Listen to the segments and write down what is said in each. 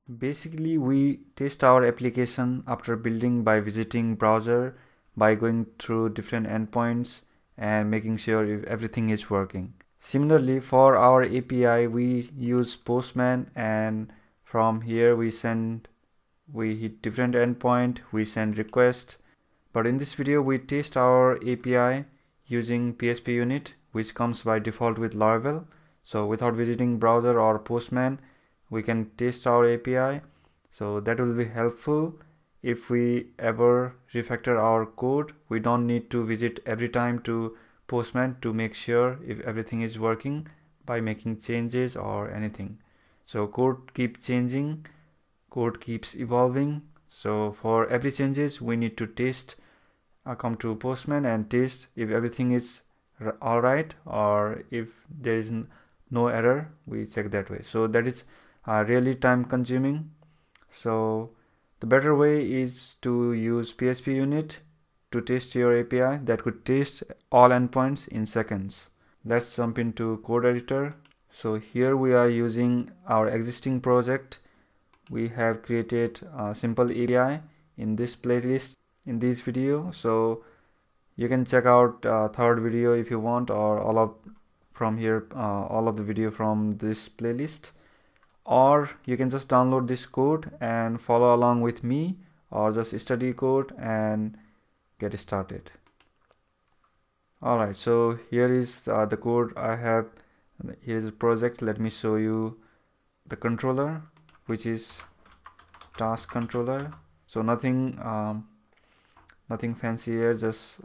Basically, we test our application after building by visiting browser, by going through different endpoints and making sure if everything is working. Similarly, for our API, we use Postman, and from here we hit different endpoint, we send request. But in this video, we test our API using PHPUnit, which comes by default with Laravel. So without visiting browser or Postman, we can test our API. So that will be helpful if we ever refactor our code. We don't need to visit every time to Postman to make sure if everything is working by making changes or anything. So code keeps changing, code keeps evolving. So for every changes, we need to test, come to Postman and test if everything is all right, or if there is no error, we check that way. So that is really time consuming. So the better way is to use PHPUnit to test your API that could test all endpoints in seconds. Let's jump into code editor. So here we are using our existing project. We have created a simple API in this playlist in this video. So you can check out third video if you want, or all of the video from this playlist, or you can just download this code and follow along with me, or just study code and get started. Alright, so here is the code I have. Here is the project. Let me show you the controller, which is task controller. So nothing fancy here, just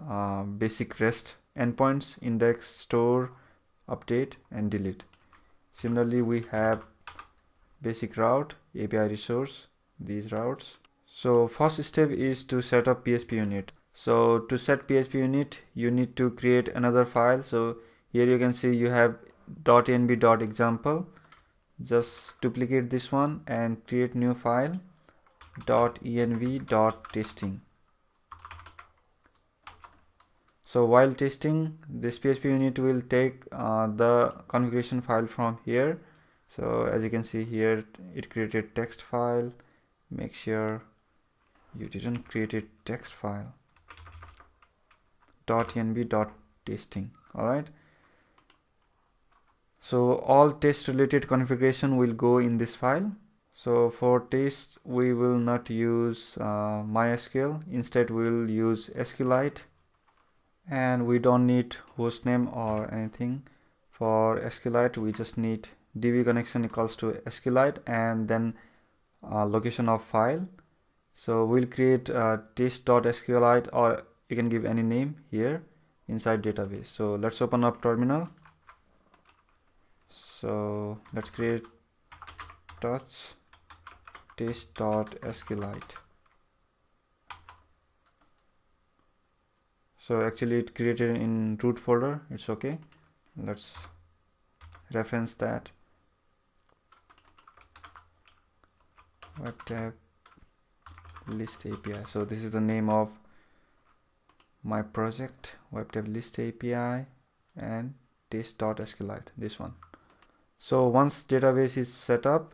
basic REST endpoints: index, store, update and delete. Similarly, we have basic route, API resource, these routes. So first step is to set up PHPUnit. So to set PHPUnit, you need to create another file. So here you can see you have .env.example. Just duplicate this one and create new file .env.testing. So while testing, this PHPUnit will take the configuration file from here. So as you can see here, it created text file. Make sure you didn't create a text file. .env.testing. Alright. So all test related configuration will go in this file. So for test, we will not use MySQL. Instead, we will use SQLite. And we don't need hostname or anything. For SQLite, we just need db connection equals to SQLite and then location of file. So we'll create test.sqlite, or you can give any name here inside database. So let's open up terminal. So let's create test.sqlite. So actually it created in root folder. It's okay. Let's reference that. Web tab list API. So this is the name of my project, web tab list API and test.sqlite, this one. So once database is set up,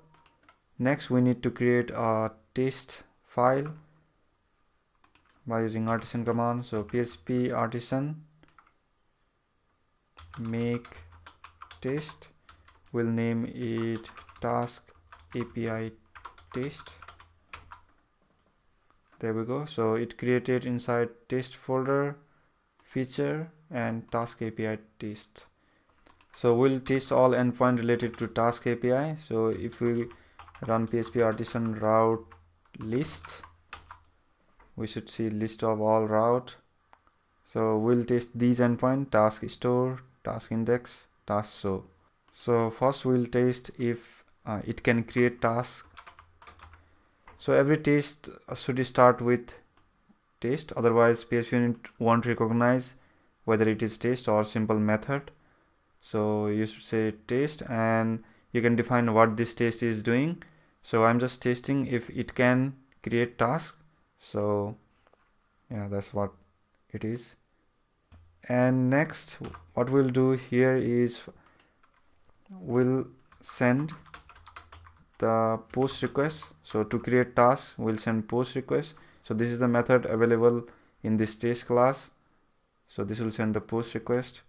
next we need to create a test file by using artisan command. So php artisan make test. We'll name it task API test. There we go. So it created inside test folder, feature and task API test. So we'll test all endpoint related to task API. So if we run php artisan route list, we should see list of all route. So we'll test these endpoint: task store, task index, task show. So first we'll test if it can create task. So every test should start with test, otherwise PHPUnit won't recognize whether it is test or simple method. So you should say test, and you can define what this test is doing. So I'm just testing if it can create task. So yeah, that's what it is. And next what we'll do here is we'll send the post request. So to create task, we'll send post request. So this is the method available in this test class. So this will send the post request,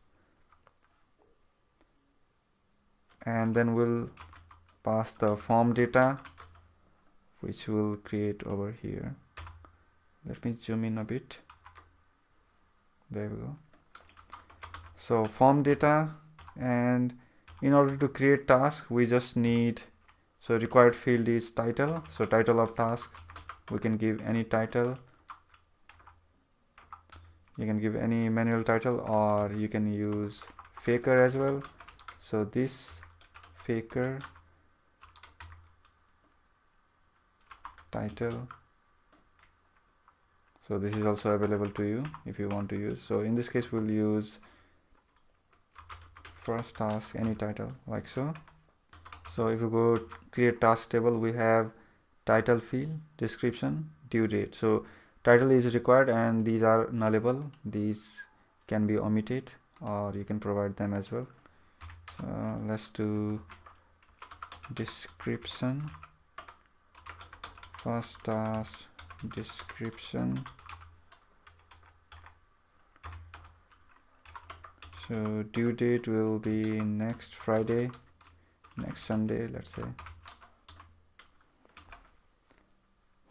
and then we'll pass the form data, which we'll create over here. Let me zoom in a bit. There we go. So form data, and in order to create task, we just need, so required field is title. So title of task, we can give any title. You can give any manual title, or you can use faker as well. So this faker title, so this is also available to you if you want to use. So in this case, we'll use first task any title, like so. So if you go create task table, we have title field, description, due date. So title is required and these are nullable. These can be omitted, or you can provide them as well. So let's do description, first task description. So due date will be next Friday, next Sunday, let's say.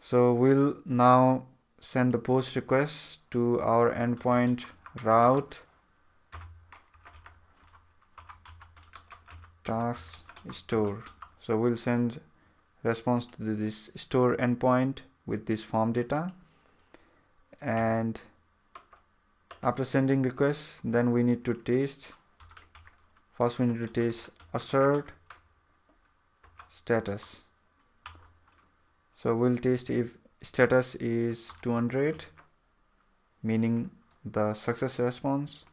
So we'll now send the post request to our endpoint route task store. So we'll send response to this store endpoint with this form data, and after sending request, then we need to test. First we need to test assert status. So we'll test if status is 200, meaning the success response.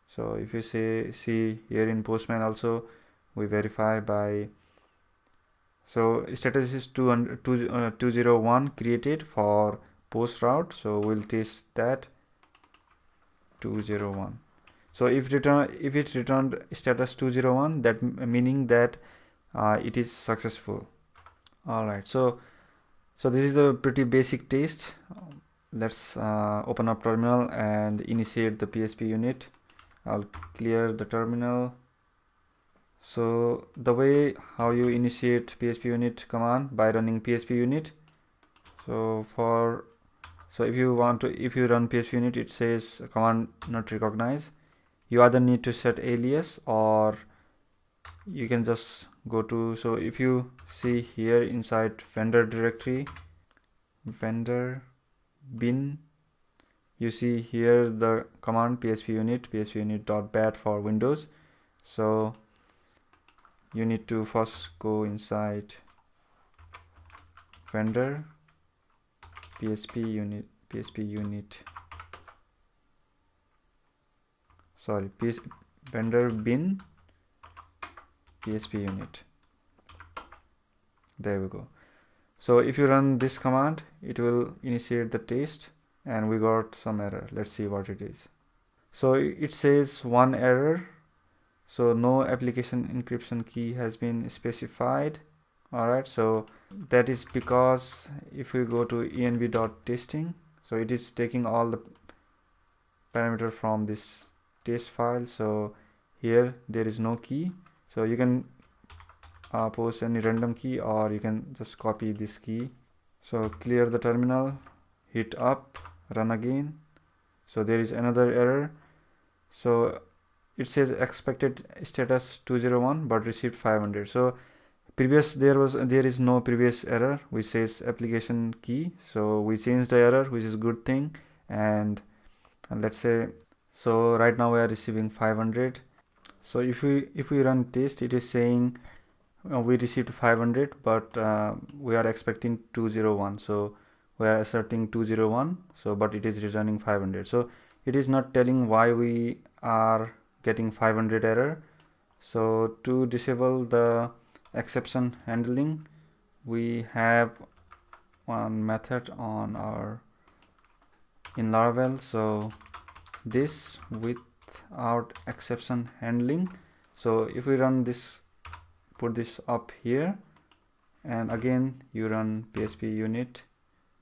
So if you see here in Postman also, we verify by, so status is 201 created for post route. So we'll test that 201. So if it returned status 201, that meaning that it is successful. All right, so this is a pretty basic test. Let's open up terminal and initiate the PHP unit. I'll clear the terminal. So the way how you initiate PHPUnit command, by running PHPUnit. So if you run PHPUnit, it says command not recognized. You either need to set alias, or you can just go to, so if you see here inside vendor directory, vendor bin, you see here the command phpunit.bat for Windows. So you need to first go inside vendor vendor bin phpunit. There we go. So if you run this command, it will initiate the test, and we got some error. Let's see what it is. So it says one error. So no application encryption key has been specified. Alright, so that is because if we go to env.testing, so it is taking all the parameter from this test file. So here there is no key. So you can post any random key, or you can just copy this key. So clear the terminal, hit up, run again. So there is another error. So it says expected status 201 but received 500. So there is no previous error which says application key. So we changed the error, which is a good thing. And let's say, so right now we are receiving 500. So if we run test, it is saying we received 500, but we are expecting 201. So we are asserting 201, so but it is returning 500. So it is not telling why we are getting 500 error. So to disable the exception handling, we have one method in Laravel. So this without exception handling. So if we run this, put this up here, and again you run PHPUnit,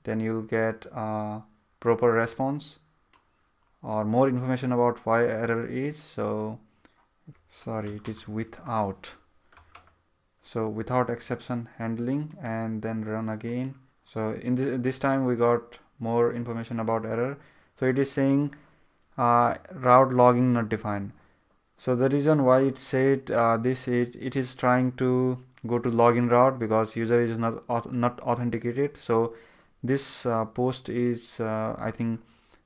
then you'll get a proper response or more information about why error is. So sorry, it is without, so without exception handling, and then run again. So in this time we got more information about error. So it is saying route logging not defined. So the reason why it said this is it is trying to go to login route because user is not authenticated. So this post is I think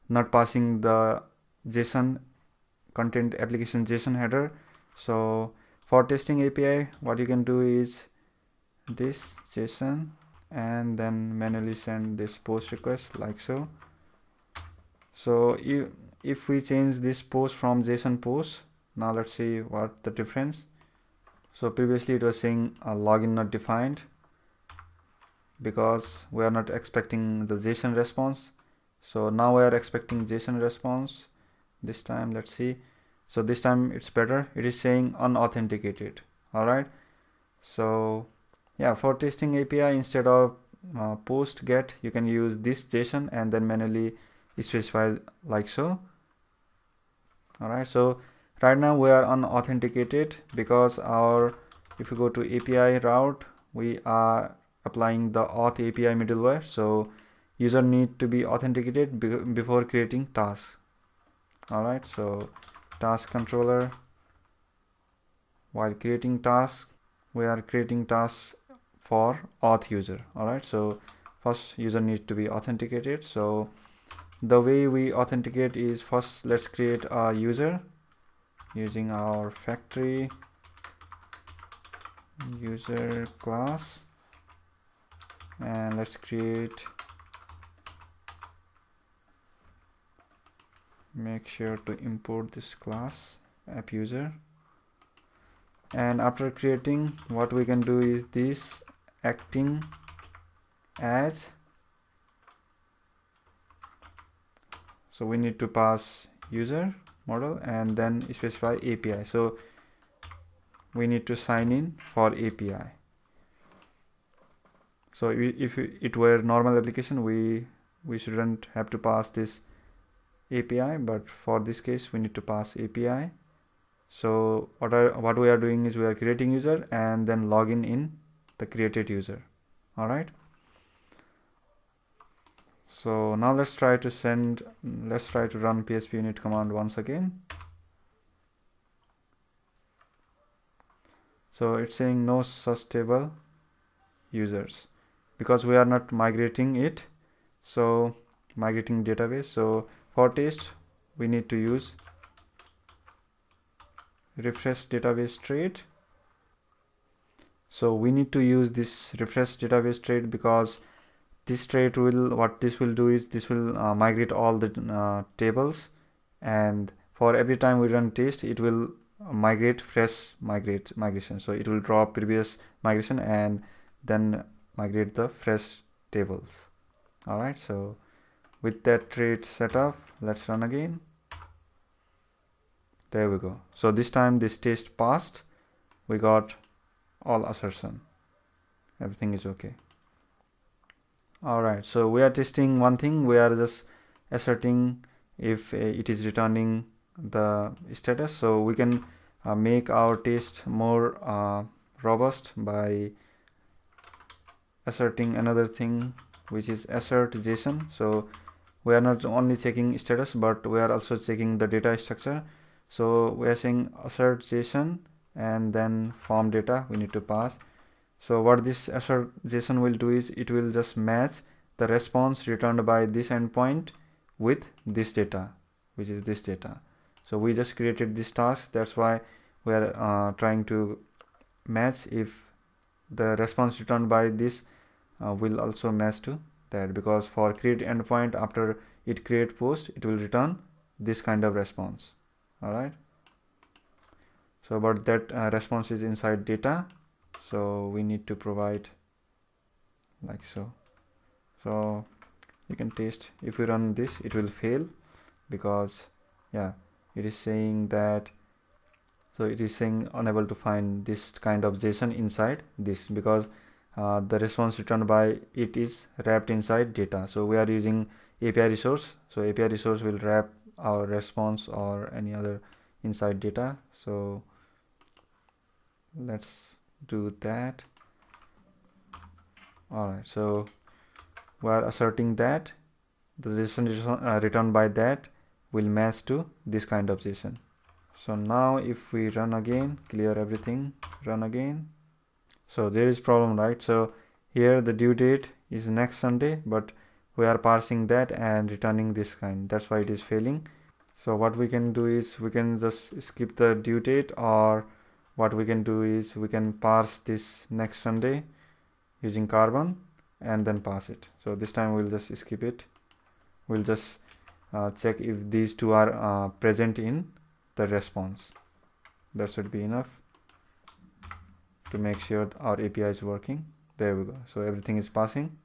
not passing the JSON content application JSON header. So for testing API, what you can do is this JSON and then manually send this post request like so. So if we change this post from JSON post, now let's see what the difference. So previously it was saying login not defined because we are not expecting the JSON response. So now we are expecting JSON response. This time let's see. So this time it's better. It is saying unauthenticated. All right. So yeah, for testing API, instead of post get, you can use this JSON and then manually specify like so. All right. So right now we are unauthenticated because if you go to API route, we are applying the auth API middleware. So user need to be authenticated before creating tasks. All right. So task controller, while creating tasks, we are creating tasks for auth user. All right. So first user needs to be authenticated. So the way we authenticate is first let's create a user using our factory user class, and let's create, make sure to import this class app user, and after creating, what we can do is this acting as, so we need to pass user model and then specify API. So we need to sign in for API. So if it were normal application, we shouldn't have to pass this API, but for this case we need to pass API. So what we are doing is we are creating user and then login in the created user. All right. So now let's try to run PHPUnit command once again. So it's saying no such table users because we are not migrating it. So migrating database. So for test, we need to use refresh database trait. So we need to use this refresh database trait because this trait will, what this will do is this will migrate all the tables, and for every time we run test, it will migrate fresh migration. So it will drop previous migration and then migrate the fresh tables. All right. So with that trait set up, let's run again. There we go. So this time this test passed. We got all assertion. Everything is okay. All right. So we are testing one thing. We are just asserting if it is returning the status. So we can make our test more robust by asserting another thing, which is assert JSON. So we are not only checking status, but we are also checking the data structure. So we are saying assert JSON and then form data we need to pass. So what this assert JSON will do is it will just match the response returned by this endpoint with this data, which is this data. So we just created this task. That's why we are trying to match if the response returned by this will also match to that, because for create endpoint, after it create post, it will return this kind of response. All right. So but that response is inside data, so we need to provide like so. So you can test, if we run this, it will fail because yeah, it is saying that, so it is saying unable to find this kind of JSON inside this, because the response returned by it is wrapped inside data. So we are using API resource, so API resource will wrap our response or any other inside data. So let's do that. Alright, so we are asserting that the JSON returned by that will match to this kind of JSON. So now if we run again, clear everything, run again, so there is problem, right? So here the due date is next Sunday, but we are parsing that and returning this kind, that's why it is failing. So what we can do is we can just skip the due date, or what we can do is we can parse this next Sunday using Carbon and then pass it. So this time we'll just skip it. We'll just check if these two are present in the response. That should be enough to make sure our API is working. There we go. So everything is passing.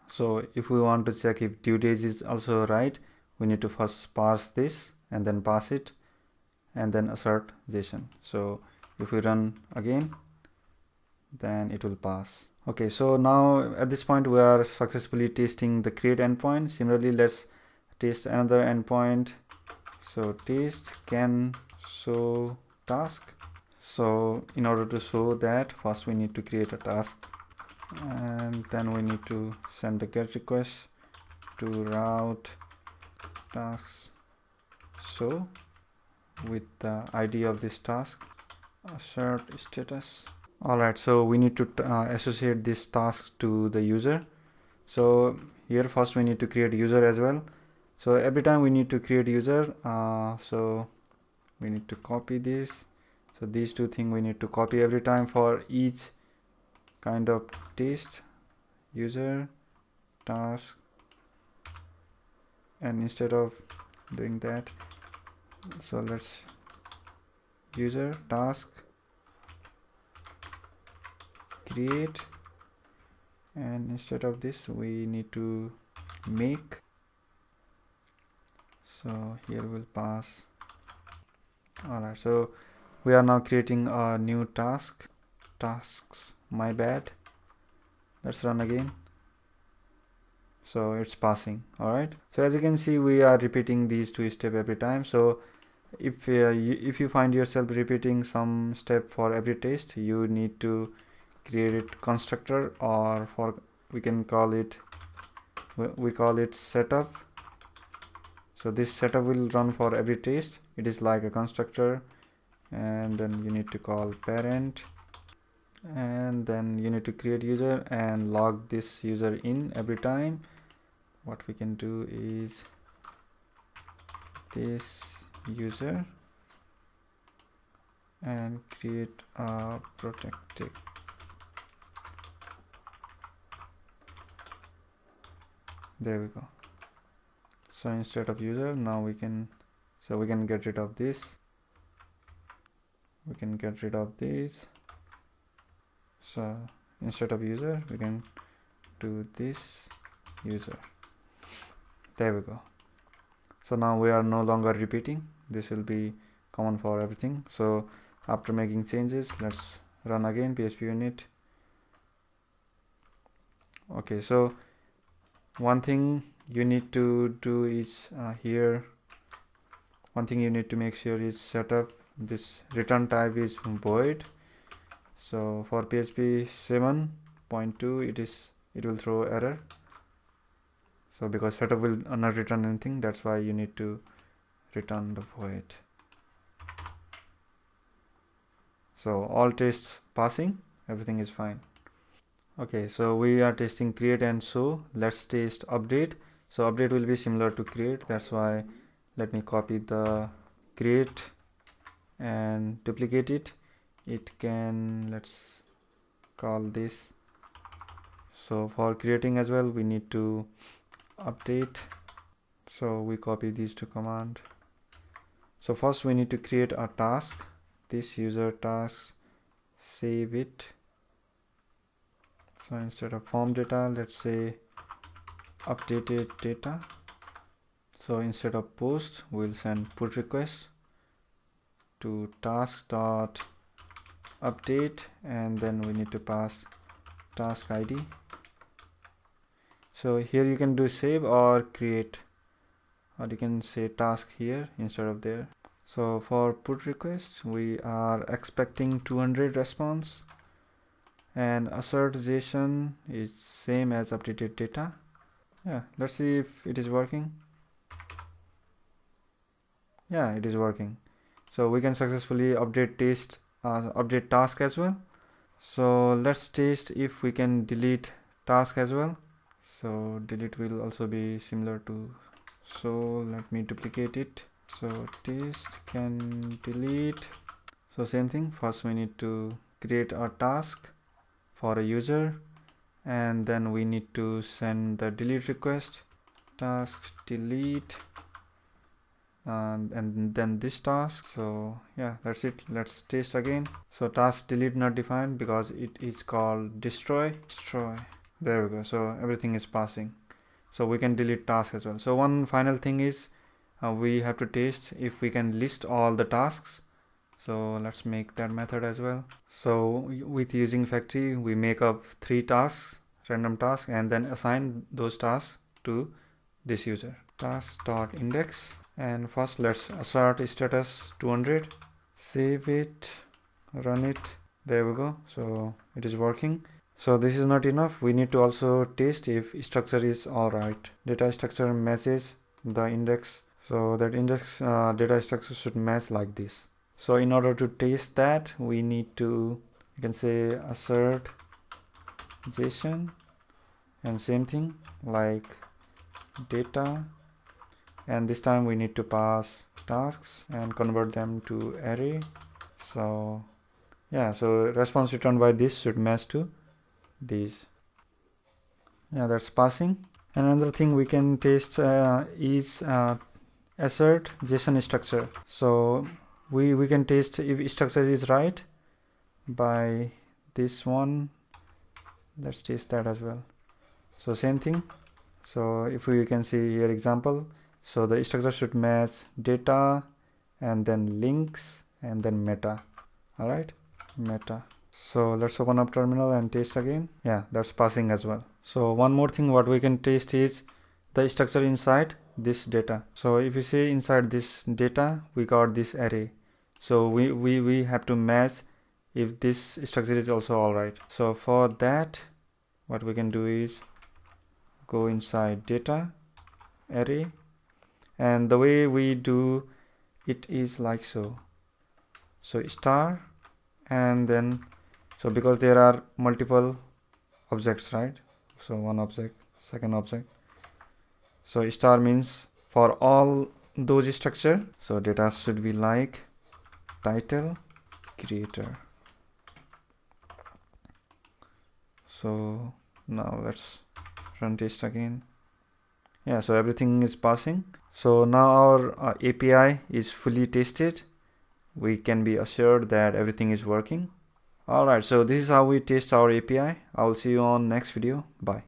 So if we want to check if due date is also right, we need to first parse this and then pass it and then assert JSON. So if we run again, then it will pass. Okay, so now at this point we are successfully testing the create endpoint. Similarly, let's test another endpoint. So test can show task. So in order to show that, first we need to create a task, and then we need to send the get request to route tasks show with the ID of this task, assert status. Alright, so we need to associate this task to the user. So here first we need to create user as well. So every time we need to create user, so we need to copy this. So these two things we need to copy every time for each kind of test, user, task, and instead of doing that, so let's user, task, create, and instead of this we need to make. So here we'll pass. Alright, so we are now creating a new tasks, my bad. Let's run again. So it's passing. Alright, so as you can see, we are repeating these two steps every time. So if you find yourself repeating some step for every test, you need to create it constructor, or for we call it setup. So this setup will run for every test. It is like a constructor, and then you need to call parent, and then you need to create user and log this user in every time. What we can do is this user and create a protected. There we go. So instead of user, now we can get rid of this. We can get rid of this. So instead of user, we can do this user. There we go. So now we are no longer repeating. This will be common for everything. So after making changes, let's run again PHPUnit. Okay, so one thing you need to do is here, one thing you need to make sure is set up this return type is void. So for PHP 7.2 it will throw error. So because setup will not return anything, that's why you need to return the void. So all tests passing, everything is fine. Okay, so we are testing create and show. Let's test update. So update will be similar to create, that's why let me copy the create and duplicate it. Let's call this. So for creating as well, we need to update. So we copy these two commands. So first we need to create a task, this user task, save it. So instead of form data, let's say updated data. So instead of post, we'll send put request to task dot update, and then we need to pass task ID. So here you can do save or create, or you can say task here instead of there. So for put requests, we are expecting 200 response, and assert JSON is same as updated data. Yeah, let's see if it is working. Yeah, it is working. So we can successfully update task as well. So let's test if we can delete task as well. So delete will also be similar to, so let me duplicate it. So test can delete. So same thing, first we need to create a task for a user, and then we need to send the delete request, task delete, and then this task. So yeah, that's it. Let's test again. So task delete not defined because it is called destroy. There we go. So everything is passing. So we can delete task as well. So one final thing is we have to test if we can list all the tasks. So let's make that method as well. So with using factory, we make up 3 tasks, random tasks, and then assign those tasks to this user. Task.index, and first let's assert status 200, save it, run it. There we go. So it is working. So this is not enough. We need to also test if structure is all right. Data structure matches the index. So that index data structure should match like this. So in order to test that, we need to, you can say assert JSON, and same thing like data, and this time we need to pass tasks and convert them to array. So yeah, so response returned by this should match to these. Yeah, that's passing. And another thing we can test is assert JSON structure. So we can test if structure is right by this one. Let's test that as well. So same thing. So if we can see here example, so the structure should match data and then links and then meta. All right, meta. So let's open up terminal and test again. Yeah, that's passing as well. So one more thing what we can test is the structure inside this data. So if you see inside this data, we got this array. So we have to match if this structure is also all right. So for that, what we can do is go inside data array, and the way we do it is like so. So star, and then so because there are multiple objects, right? So one object, second object. So star means for all those structure. So data should be like title creator. So now let's run test again. Yeah, so everything is passing. So now our API is fully tested. We can be assured that everything is working. Alright, so this is how we test our API. I'll see you on next video. Bye.